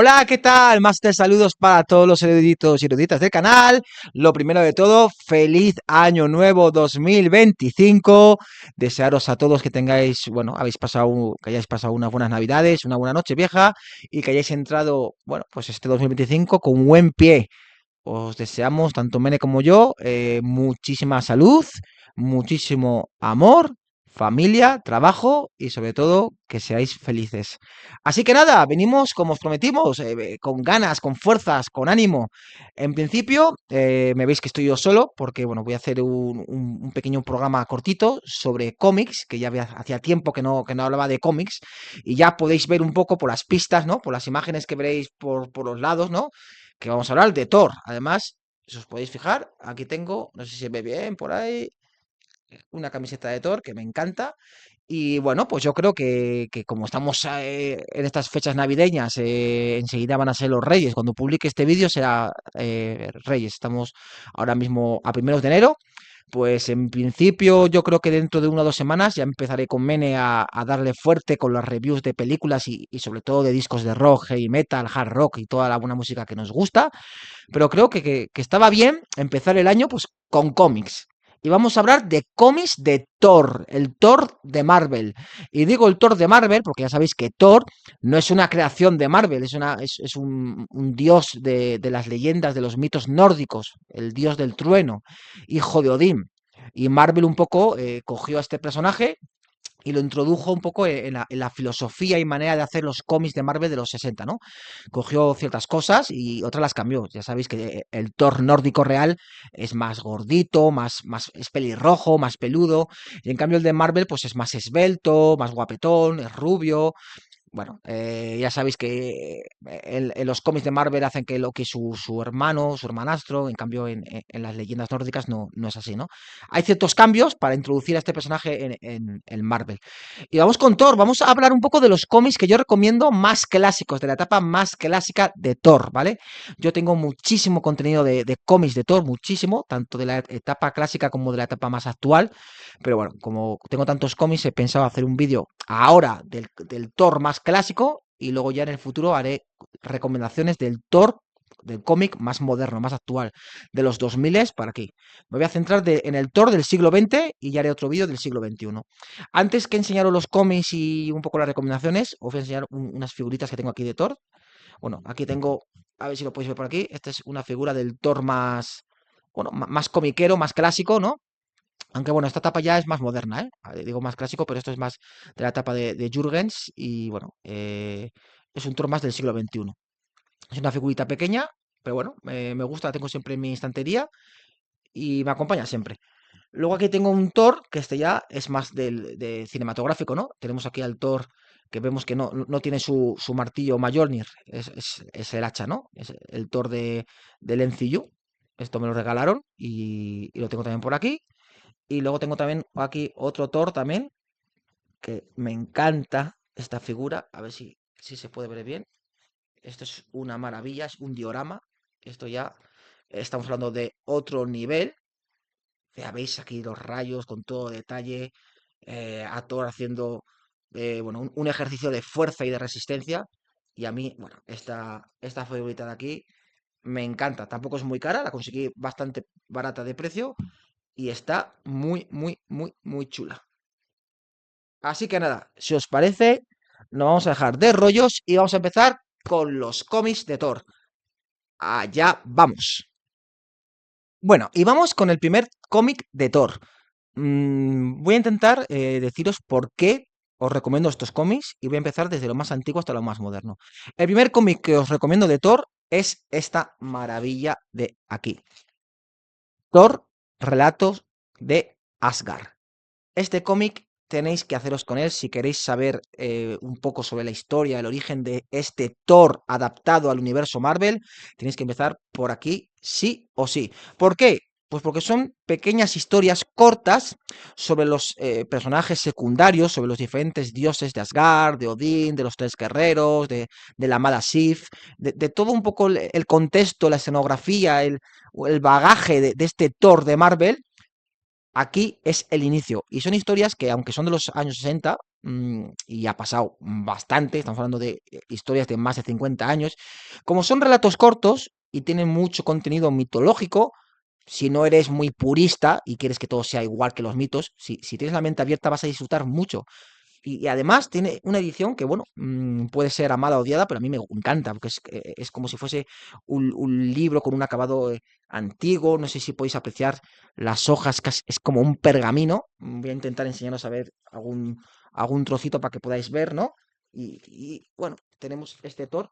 Hola, ¿qué tal? Máster saludos para todos los eruditos y eruditas del canal. Lo primero de todo, feliz año nuevo 2025. Desearos a todos que tengáis, bueno, que hayáis pasado unas buenas navidades, una buena noche vieja y que hayáis entrado, bueno, pues este 2025 con buen pie. Os deseamos, tanto Mene como yo, muchísima salud, muchísimo amor, familia, trabajo y sobre todo que seáis felices. Así que nada, venimos como os prometimos, con ganas, con fuerzas, con ánimo. En principio, me veis que estoy yo solo porque, bueno, voy a hacer un pequeño programa cortito sobre cómics, que hacía tiempo que no hablaba de cómics y ya podéis ver un poco por las pistas, ¿no? Por las imágenes que veréis por los lados, ¿no? Que vamos a hablar de Thor. Además, si os podéis fijar, aquí tengo, no sé si se ve bien por ahí, una camiseta de Thor que me encanta. Y bueno, pues yo creo que como estamos en estas fechas navideñas, enseguida van a ser los Reyes. Cuando publique este vídeo será Reyes. Estamos ahora mismo a primeros de enero. Pues en principio yo creo que dentro de 1 o 2 semanas ya empezaré con Mene a darle fuerte con las reviews de películas y sobre todo de discos de rock, heavy metal, hard rock y toda la buena música que nos gusta. Pero creo que estaba bien empezar el año pues con cómics. Y vamos a hablar de cómics de Thor, el Thor de Marvel. Y digo el Thor de Marvel porque ya sabéis que Thor no es una creación de Marvel, es un dios de las leyendas, de los mitos nórdicos, el dios del trueno, hijo de Odín. Y Marvel un poco cogió a este personaje y lo introdujo un poco en la filosofía y manera de hacer los cómics de Marvel de los 60, ¿no? Cogió ciertas cosas y otras las cambió. Ya sabéis que el Thor nórdico real es más gordito, es pelirrojo, más peludo, y en cambio el de Marvel pues es más esbelto, más guapetón, es rubio. Bueno, ya sabéis que en los cómics de Marvel hacen que Loki su hermano, su hermanastro, en cambio en las leyendas nórdicas no es así, ¿no? Hay ciertos cambios para introducir a este personaje en Marvel. Y vamos con Thor, vamos a hablar un poco de los cómics que yo recomiendo más clásicos, de la etapa más clásica de Thor, ¿vale? Yo tengo muchísimo contenido de cómics de Thor, muchísimo, tanto de la etapa clásica como de la etapa más actual. Pero bueno, como tengo tantos cómics, he pensado hacer un vídeo ahora del Thor más clásico y luego ya en el futuro haré recomendaciones del Thor, del cómic más moderno, más actual, de los 2000 para aquí. Me voy a centrar en el Thor del siglo XX y ya haré otro vídeo del siglo XXI. Antes que enseñaros los cómics y un poco las recomendaciones, os voy a enseñar unas figuritas que tengo aquí de Thor. Bueno, aquí tengo, a ver si lo podéis ver por aquí, esta es una figura del Thor más, bueno, más comiquero, más clásico, ¿no? Aunque bueno, esta etapa ya es más moderna, ¿eh? Digo más clásico, pero esto es más de la etapa de Jürgens y bueno, es un Thor más del siglo XXI. Es una figurita pequeña, pero bueno, me gusta, la tengo siempre en mi estantería y me acompaña siempre. Luego aquí tengo un Thor, que este ya es más de cinematográfico, ¿no? Tenemos aquí al Thor que vemos que no tiene su martillo Mjolnir, es el hacha, ¿no? Es el Thor del MCU. Esto me lo regalaron y lo tengo también por aquí. Y luego tengo también aquí otro Thor también, que me encanta esta figura. A ver si se puede ver bien. Esto es una maravilla, es un diorama. Esto ya estamos hablando de otro nivel. Ya veis aquí los rayos con todo detalle. A Thor haciendo bueno, un ejercicio de fuerza y de resistencia. Y a mí, bueno, esta figurita de aquí me encanta. Tampoco es muy cara, la conseguí bastante barata de precio. Y está muy, muy, muy, muy chula. Así que nada, si os parece, nos vamos a dejar de rollos y vamos a empezar con los cómics de Thor. Allá vamos. Bueno, y vamos con el primer cómic de Thor. Voy a intentar deciros por qué os recomiendo estos cómics y voy a empezar desde lo más antiguo hasta lo más moderno. El primer cómic que os recomiendo de Thor es esta maravilla de aquí. Thor, Relatos de Asgard. Este cómic tenéis que haceros con él si queréis saber un poco sobre la historia, el origen de este Thor adaptado al universo Marvel. Tenéis que empezar por aquí, sí o sí. ¿Por qué? Pues porque son pequeñas historias cortas sobre los personajes secundarios, sobre los diferentes dioses de Asgard, de Odín, de los tres guerreros, de la amada Sif, de todo un poco el contexto, la escenografía, el bagaje de este Thor de Marvel. Aquí es el inicio. Y son historias que, aunque son de los años 60, y ha pasado bastante, estamos hablando de historias de más de 50 años. Como son relatos cortos y tienen mucho contenido mitológico, si no eres muy purista y quieres que todo sea igual que los mitos, si tienes la mente abierta vas a disfrutar mucho. Y además tiene una edición que, bueno, puede ser amada o odiada, pero a mí me encanta, porque es como si fuese un libro con un acabado antiguo. No sé si podéis apreciar las hojas, es como un pergamino. Voy a intentar enseñaros a ver algún trocito para que podáis ver, ¿no? Bueno, tenemos este Thor.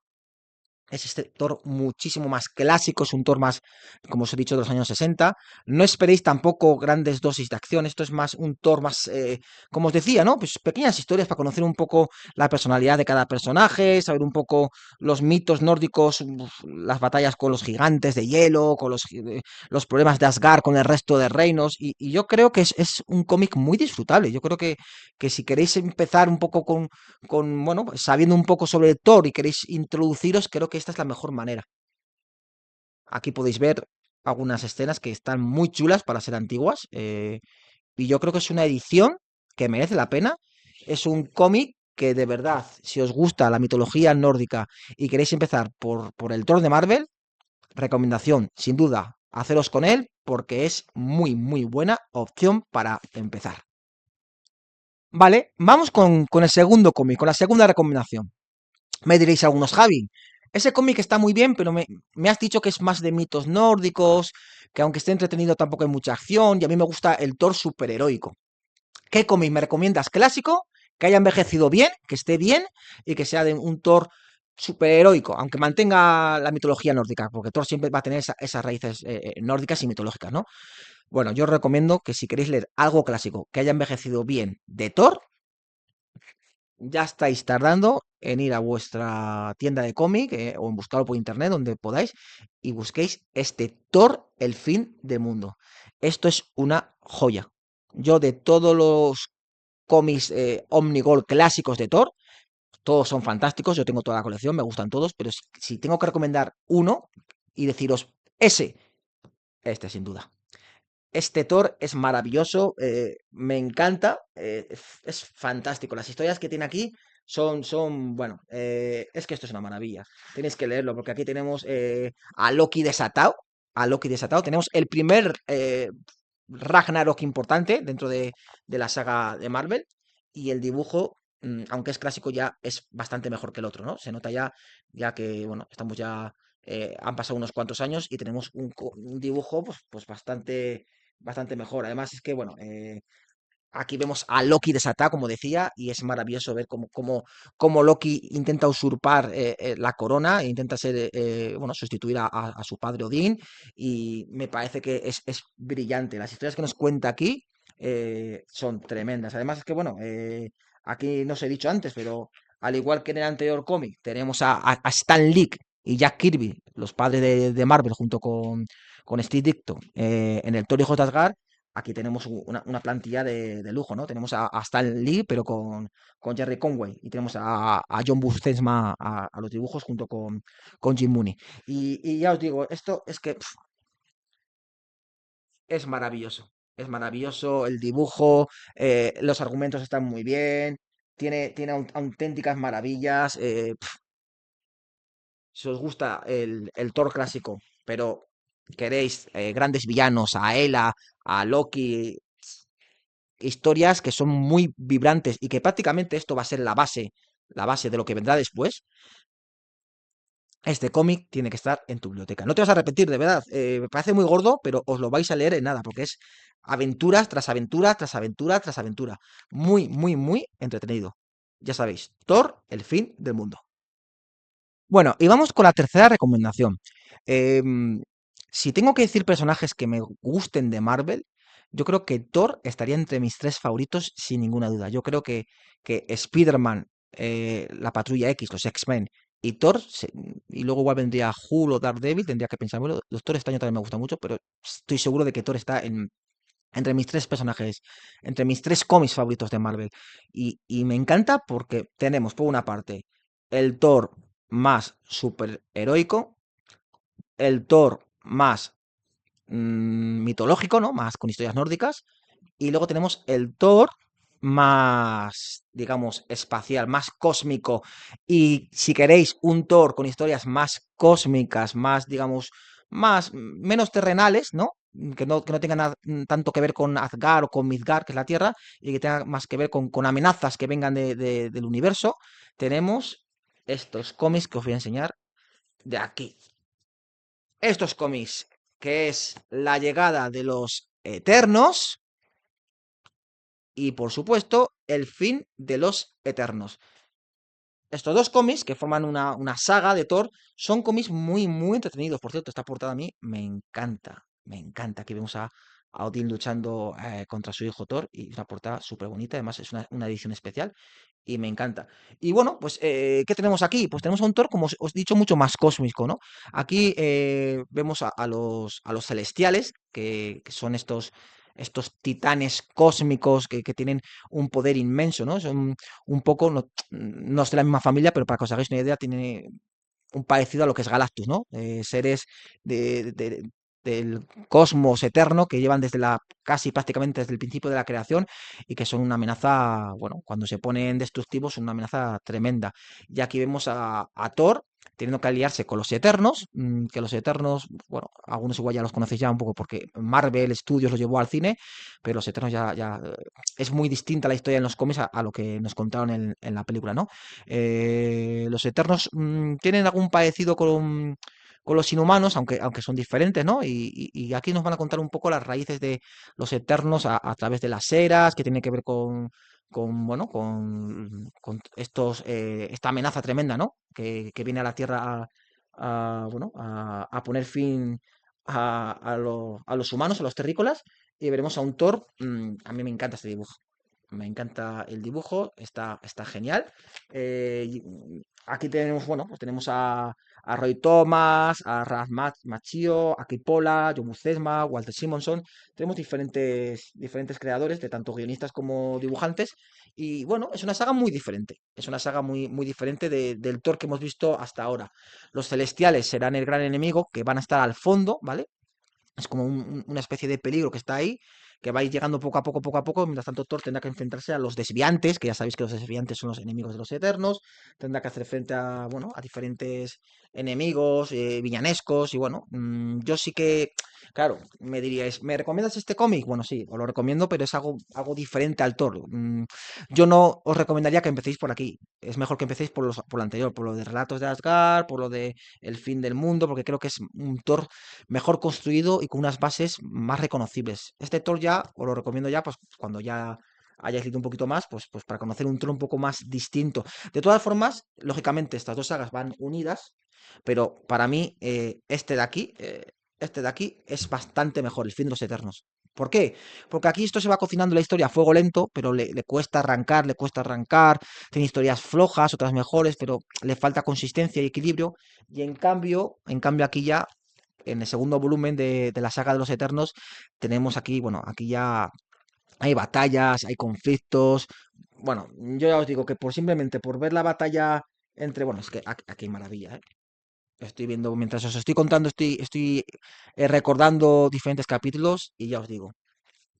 Es este Thor muchísimo más clásico, es un Thor más, como os he dicho, de los años 60. No esperéis tampoco grandes dosis de acción, esto es más un Thor más, como os decía, ¿no? Pues pequeñas historias para conocer un poco la personalidad de cada personaje, saber un poco los mitos nórdicos, las batallas con los gigantes de hielo, con los problemas de Asgard con el resto de reinos, y yo creo que es un cómic muy disfrutable. Yo creo que si queréis empezar un poco bueno, pues sabiendo un poco sobre Thor y queréis introduciros, creo que esta es la mejor manera. Aquí podéis ver algunas escenas que están muy chulas para ser antiguas, y yo creo que es una edición que merece la pena. Es un cómic que de verdad, si os gusta la mitología nórdica y queréis empezar por el Thor de Marvel, recomendación, sin duda, haceros con él porque es muy, muy buena opción para empezar. Vale, vamos con el segundo cómic, con la segunda recomendación. Me diréis algunos, Javi, ese cómic está muy bien, pero me has dicho que es más de mitos nórdicos, que aunque esté entretenido tampoco hay mucha acción, y a mí me gusta el Thor superheroico. ¿Qué cómic me recomiendas clásico, que haya envejecido bien, que esté bien, y que sea de un Thor superheroico, aunque mantenga la mitología nórdica, porque Thor siempre va a tener esas raíces nórdicas y mitológicas, ¿no? Bueno, yo os recomiendo que si queréis leer algo clásico, que haya envejecido bien de Thor, ya estáis tardando en ir a vuestra tienda de cómic o en buscarlo por internet, donde podáis, y busquéis este Thor, el fin del mundo. Esto es una joya. Yo de todos los cómics Omnigol clásicos de Thor, todos son fantásticos, yo tengo toda la colección, me gustan todos, pero si tengo que recomendar uno y deciros ese, este sin duda. Este Thor es maravilloso, me encanta, es fantástico. Las historias que tiene aquí bueno, es que esto es una maravilla. Tenéis que leerlo porque aquí tenemos a Loki desatado. Tenemos el primer Ragnarok importante dentro de la saga de Marvel y el dibujo, aunque es clásico, ya es bastante mejor que el otro, ¿no? Se nota ya que, bueno, estamos ya, han pasado unos cuantos años y tenemos un dibujo pues bastante mejor. Además, es que, bueno, aquí vemos a Loki desatado, como decía, y es maravilloso ver cómo Loki intenta usurpar la corona, e intenta bueno, sustituir a su padre Odín, y me parece que es brillante. Las historias que nos cuenta aquí son tremendas. Además, es que, bueno, aquí no os he dicho antes, pero al igual que en el anterior cómic, tenemos a Stan Lee y Jack Kirby, los padres de Marvel, junto con Steve Ditko, en el Thor Hijos de Asgard. Aquí tenemos una plantilla de lujo, ¿no? Tenemos a Stan Lee, pero con Jerry Conway, y tenemos a John Buscema a los dibujos junto con Jim Mooney. Y ya os digo, esto es que es maravilloso. Es maravilloso el dibujo, los argumentos están muy bien, tiene auténticas maravillas. Si os gusta el Thor clásico, pero queréis grandes villanos, a Hela, a Loki, historias que son muy vibrantes y que prácticamente esto va a ser la base de lo que vendrá después. Este cómic tiene que estar en tu biblioteca. No te vas a repetir, de verdad. Me parece muy gordo, pero os lo vais a leer en nada, porque es aventuras tras aventura, tras aventura, tras aventura. Muy, muy, muy entretenido. Ya sabéis, Thor, el fin del mundo. Bueno, y vamos con la tercera recomendación. Em, si tengo que decir personajes que me gusten de Marvel, yo creo que Thor estaría entre mis tres favoritos sin ninguna duda. Yo creo que Spider-Man, la Patrulla X, los X-Men y Thor, y luego igual vendría Hulk o Daredevil, tendría que pensármelo. Los Thor este año también me gustan mucho, pero estoy seguro de que Thor está entre mis tres personajes, entre mis tres cómics favoritos de Marvel. Y me encanta porque tenemos, por una parte, el Thor más superheroico, el Thor más mitológico, ¿no? Más con historias nórdicas. Y luego tenemos el Thor más, digamos, espacial, más cósmico, y si queréis un Thor con historias más cósmicas, más, digamos, menos terrenales, ¿no? Que no tengan tanto que ver con Asgard o con Midgard, que es la Tierra, y que tengan más que ver con amenazas que vengan del universo, tenemos estos cómics que os voy a enseñar de aquí. Estos cómics, que es la llegada de los Eternos y, por supuesto, el fin de los Eternos. Estos dos cómics, que forman una saga de Thor, son cómics muy, muy entretenidos. Por cierto, esta portada a mí me encanta. Me encanta. Aquí vemos a Odín luchando contra su hijo Thor. Y una portada súper bonita. Además, es una edición especial. Y me encanta. Y bueno, pues, ¿qué tenemos aquí? Pues tenemos a un Thor, como os he dicho, mucho más cósmico, ¿no? Aquí vemos a los celestiales, que son estos titanes cósmicos que tienen un poder inmenso, ¿no? Son un poco, no, no es de la misma familia, pero para que os hagáis una idea, tiene un parecido a lo que es Galactus, ¿no? Seres del cosmos eterno que llevan desde casi prácticamente desde el principio de la creación y que son una amenaza, bueno, cuando se ponen destructivos, son una amenaza tremenda. Y aquí vemos a Thor teniendo que aliarse con los Eternos, que los Eternos, bueno, algunos igual ya los conocéis ya un poco porque Marvel Studios los llevó al cine, pero los Eternos es muy distinta la historia en los cómics a lo que nos contaron en la película, ¿no? Los Eternos tienen algún parecido con los inhumanos, aunque son diferentes, ¿no? Y aquí nos van a contar un poco las raíces de los Eternos a través de las eras, que tiene que ver bueno, con esta amenaza tremenda, ¿no? Que viene a la Tierra bueno, a poner fin a los humanos, a los terrícolas, y veremos a un Thor. A mí me encanta este dibujo. Me encanta el dibujo, está genial. Aquí tenemos, bueno, pues tenemos a Roy Thomas, a Ralph Macchio, a Kipola, John Buscema, Walter Simonson. Tenemos diferentes creadores, de tanto guionistas como dibujantes. Y bueno, es una saga muy diferente. Es una saga muy, muy diferente del Thor que hemos visto hasta ahora. Los celestiales serán el gran enemigo, que van a estar al fondo, ¿vale? Es como una especie de peligro que está ahí, que va a ir llegando poco a poco. Mientras tanto, Thor tendrá que enfrentarse a los desviantes, que ya sabéis que los desviantes son los enemigos de los Eternos. Tendrá que hacer frente a, bueno, a diferentes enemigos villanescos. Y bueno, yo sí que, claro, me diríais, ¿me recomiendas este cómic? Bueno, sí, os lo recomiendo, pero es algo diferente al Thor. Yo no os recomendaría que empecéis por aquí. Es mejor que empecéis por lo anterior, por lo de Relatos de Asgard, por lo de El fin del mundo, porque creo que es un Thor mejor construido y con unas bases más reconocibles. Este Thor ya, os lo recomiendo ya, pues cuando ya hayáis leído un poquito más, pues para conocer un Thor un poco más distinto. De todas formas, lógicamente, estas dos sagas van unidas, pero para mí este de aquí es bastante mejor, El fin de los Eternos. ¿Por qué? Porque aquí esto se va cocinando la historia a fuego lento, pero le cuesta arrancar, tiene historias flojas, otras mejores, pero le falta consistencia y equilibrio. Y en cambio aquí ya en el segundo volumen de la saga de los Eternos, tenemos aquí, bueno, aquí ya hay batallas, hay conflictos. Bueno, yo ya os digo que simplemente por ver la batalla entre, bueno, es que aquí hay maravilla, ¿eh? Estoy viendo, mientras os estoy contando, estoy recordando diferentes capítulos y ya os digo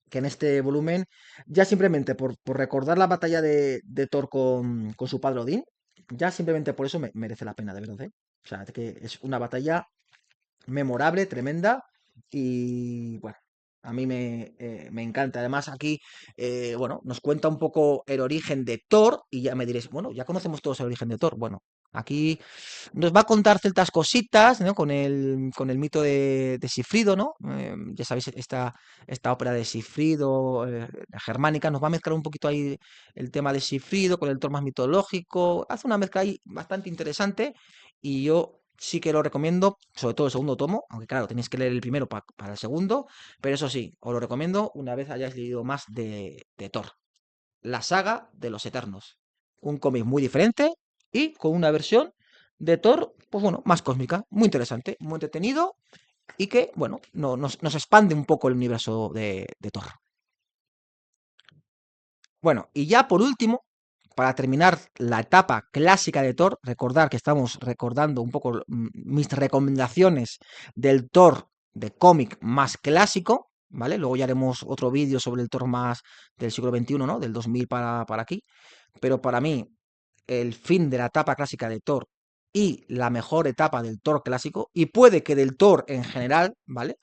que en este volumen, ya simplemente por recordar la batalla de Thor con su padre Odín, ya simplemente por eso merece la pena, de verdad, ¿eh? O sea, que es una batalla memorable, tremenda y bueno, a mí me encanta. Además aquí, bueno, nos cuenta un poco el origen de Thor y ya me diréis, bueno, ya conocemos todos el origen de Thor. Bueno, aquí nos va a contar ciertas cositas, ¿no? Con el mito de Sifrido, ¿no? Ya sabéis, esta ópera de Sifrido, la germánica, nos va a mezclar un poquito ahí el tema de Sifrido con el Thor más mitológico. Hace una mezcla ahí bastante interesante y yo sí que lo recomiendo, sobre todo el segundo tomo, aunque claro, tenéis que leer el primero para el segundo, pero eso sí, os lo recomiendo una vez hayáis leído más de Thor, la saga de los Eternos. Un cómic muy diferente y con una versión de Thor, pues bueno, más cósmica, muy interesante, muy entretenido y que, bueno, nos expande un poco el universo de Thor. Bueno, y ya por último, para terminar la etapa clásica de Thor, recordar que estamos recordando un poco mis recomendaciones del Thor de cómic más clásico, ¿vale? Luego ya haremos otro vídeo sobre el Thor más del siglo XXI, ¿no? Del 2000 para aquí. Pero para mí, el fin de la etapa clásica de Thor y la mejor etapa del Thor clásico, y puede que del Thor en general, ¿vale?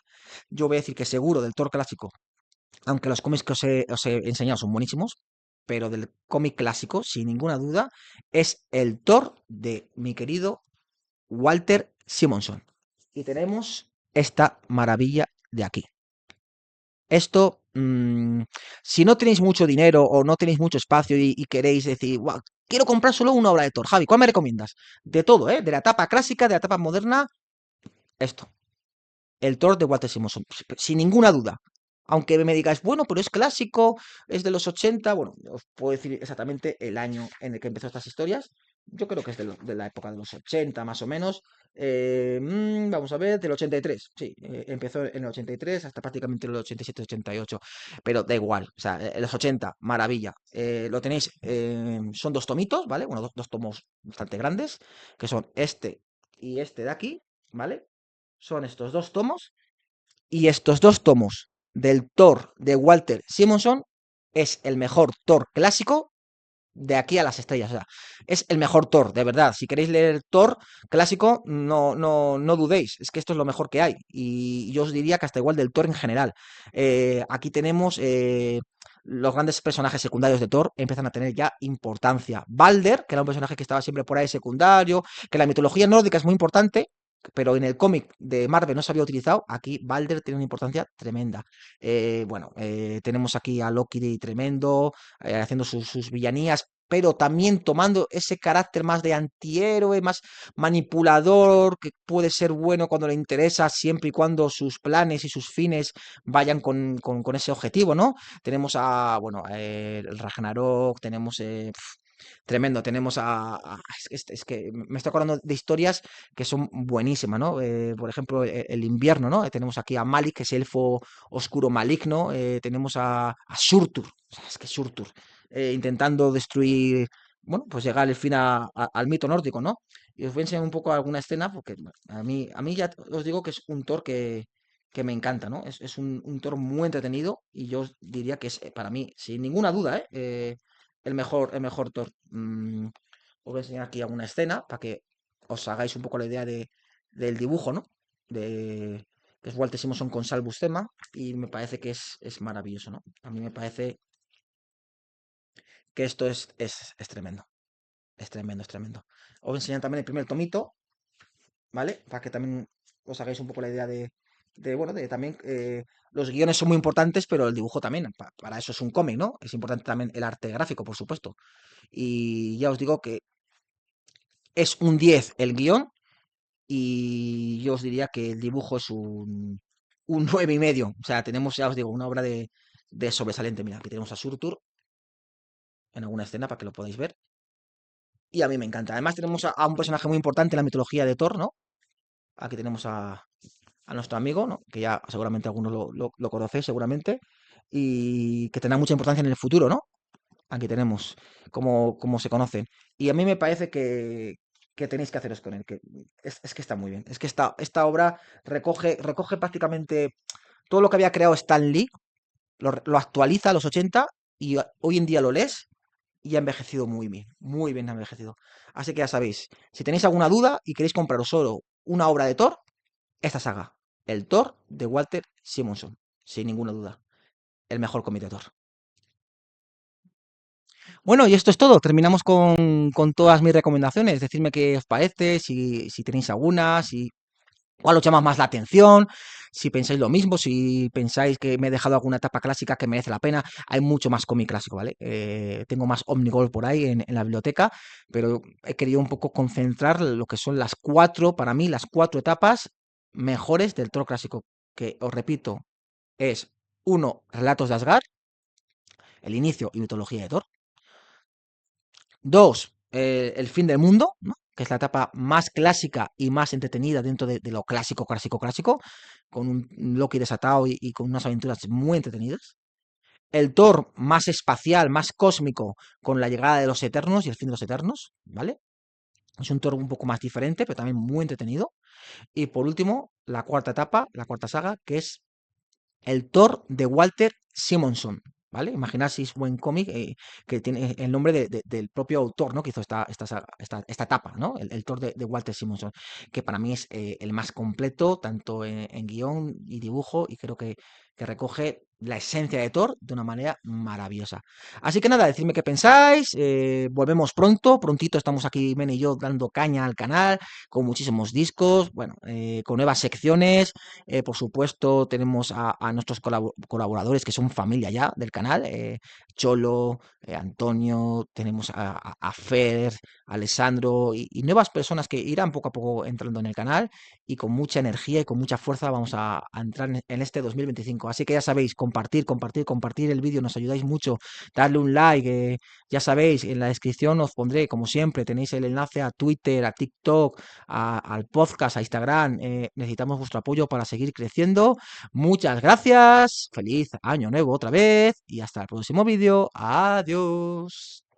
Yo voy a decir que seguro del Thor clásico, aunque los cómics que os he enseñado son buenísimos, pero del cómic clásico, sin ninguna duda, es el Thor de mi querido Walter Simonson. Y tenemos esta maravilla de aquí. Esto, si no tenéis mucho dinero o no tenéis mucho espacio y queréis decir, "Guau, quiero comprar solo una obra de Thor". Javi, ¿cuál me recomiendas? De todo, ¿eh? De la etapa clásica, de la etapa moderna, esto. El Thor de Walter Simonson, sin ninguna duda. Aunque me digáis, bueno, pero es clásico, es de los 80, bueno, os puedo decir exactamente el año en el que empezó estas historias. Yo creo que es de la época de los 80, más o menos. Vamos a ver, del 83. Sí, empezó en el 83 hasta prácticamente el 87-88. Pero da igual, o sea, en los 80, maravilla. Lo tenéis, son dos tomitos, ¿vale? Bueno, dos tomos bastante grandes, que son este y este de aquí, ¿vale? Son estos dos tomos, y estos dos tomos del Thor de Walter Simonson es el mejor Thor clásico de aquí a las estrellas. O sea, es el mejor Thor, de verdad. Si queréis leer Thor clásico, no dudéis. Es que esto es lo mejor que hay. Y yo os diría que hasta igual del Thor en general. Aquí tenemos los grandes personajes secundarios de Thor empiezan a tener ya importancia. Balder, que era un personaje que estaba siempre por ahí secundario, que la mitología nórdica es muy importante, pero en el cómic de Marvel no se había utilizado. Aquí Balder tiene una importancia tremenda. Bueno, tenemos aquí a Loki tremendo, haciendo sus villanías, pero también tomando ese carácter más de antihéroe, más manipulador, que puede ser bueno cuando le interesa, siempre y cuando sus planes y sus fines vayan con ese objetivo, ¿no? Tenemos bueno, el Ragnarok, tenemos... tremendo, tenemos es que me estoy acordando de historias que son buenísimas, ¿no? Por ejemplo, el invierno, ¿no? Tenemos aquí a Malik, que es elfo oscuro maligno, tenemos a Surtur, o sea, es que Surtur, intentando destruir, bueno, pues llegar al fin al mito nórdico, ¿no? Y os voy a enseñar un poco alguna escena, porque bueno, a mí ya os digo que es un Thor que me encanta, ¿no? Es un Thor muy entretenido y yo os diría que es para mí, sin ninguna duda, el mejor Thor. Os voy a enseñar aquí alguna escena para que os hagáis un poco la idea del dibujo, ¿no? De, que es Walter Simonson con Sal Buscema y me parece que es maravilloso, ¿no? A mí me parece que esto es tremendo, es tremendo, es tremendo. Os voy a enseñar también el primer tomito, ¿vale? Para que también os hagáis un poco la idea bueno, de también los guiones son muy importantes, pero el dibujo también, para eso es un cómic, ¿no? Es importante también el arte gráfico, por supuesto. Y ya os digo que es un 10 el guión y yo os diría que el dibujo es un 9,5. O sea, tenemos, ya os digo, una obra de sobresaliente. Mira, aquí tenemos a Surtur en alguna escena para que lo podáis ver. Y a mí me encanta. Además tenemos a un personaje muy importante en la mitología de Thor, ¿no? Aquí tenemos a nuestro amigo, ¿no? Que ya seguramente algunos lo conocéis seguramente. Y que tendrá mucha importancia en el futuro, ¿no? Aquí tenemos cómo se conocen. Y a mí me parece que tenéis que haceros con él. Que es que está muy bien. Es que esta obra recoge prácticamente todo lo que había creado Stan Lee, lo actualiza a los 80 y hoy en día lo lees y ha envejecido muy bien ha envejecido. Así que ya sabéis, si tenéis alguna duda y queréis compraros solo una obra de Thor, esta saga, el Thor de Walter Simonson, sin ninguna duda, el mejor cómic de Thor. Bueno, y esto es todo. Terminamos con todas mis recomendaciones. Decidme qué os parece, si tenéis alguna, si cuál os llama más la atención, si pensáis lo mismo, si pensáis que me he dejado alguna etapa clásica que merece la pena. Hay mucho más cómic clásico, ¿vale? Tengo más Omnigol por ahí en la biblioteca, pero he querido un poco concentrar lo que son las cuatro, para mí, las cuatro etapas mejores del Thor clásico, que os repito, es uno, Relatos de Asgard, el inicio y mitología de Thor. Dos, el fin del mundo, ¿no? Que es la etapa más clásica y más entretenida dentro de lo clásico, clásico, clásico, con un Loki desatado y con unas aventuras muy entretenidas. El Thor más espacial, más cósmico, con la llegada de los Eternos y el fin de los Eternos, ¿vale? Es un Thor un poco más diferente, pero también muy entretenido. Y por último, la cuarta etapa, la cuarta saga, que es El Thor de Walter Simonson, ¿vale? Imaginar si es buen cómic que tiene el nombre del propio autor, ¿no? Que hizo esta etapa, ¿no? El Thor de Walter Simonson, que para mí es el más completo, tanto en guión y dibujo, y creo que recoge la esencia de Thor de una manera maravillosa. Así que nada, decidme qué pensáis, volvemos pronto, prontito estamos aquí, Men y yo, dando caña al canal, con muchísimos discos, bueno, con nuevas secciones, por supuesto, tenemos a nuestros colaboradores que son familia ya del canal, Cholo, Antonio, tenemos a Fer, Alessandro y nuevas personas que irán poco a poco entrando en el canal y con mucha energía y con mucha fuerza vamos a entrar en este 2025. Así que ya sabéis, compartir, compartir, compartir el vídeo, nos ayudáis mucho, darle un like, ya sabéis, en la descripción os pondré, como siempre, tenéis el enlace a Twitter, a TikTok, al podcast, a Instagram. Necesitamos vuestro apoyo para seguir creciendo. Muchas gracias. Feliz año nuevo otra vez y hasta el próximo vídeo. Adiós.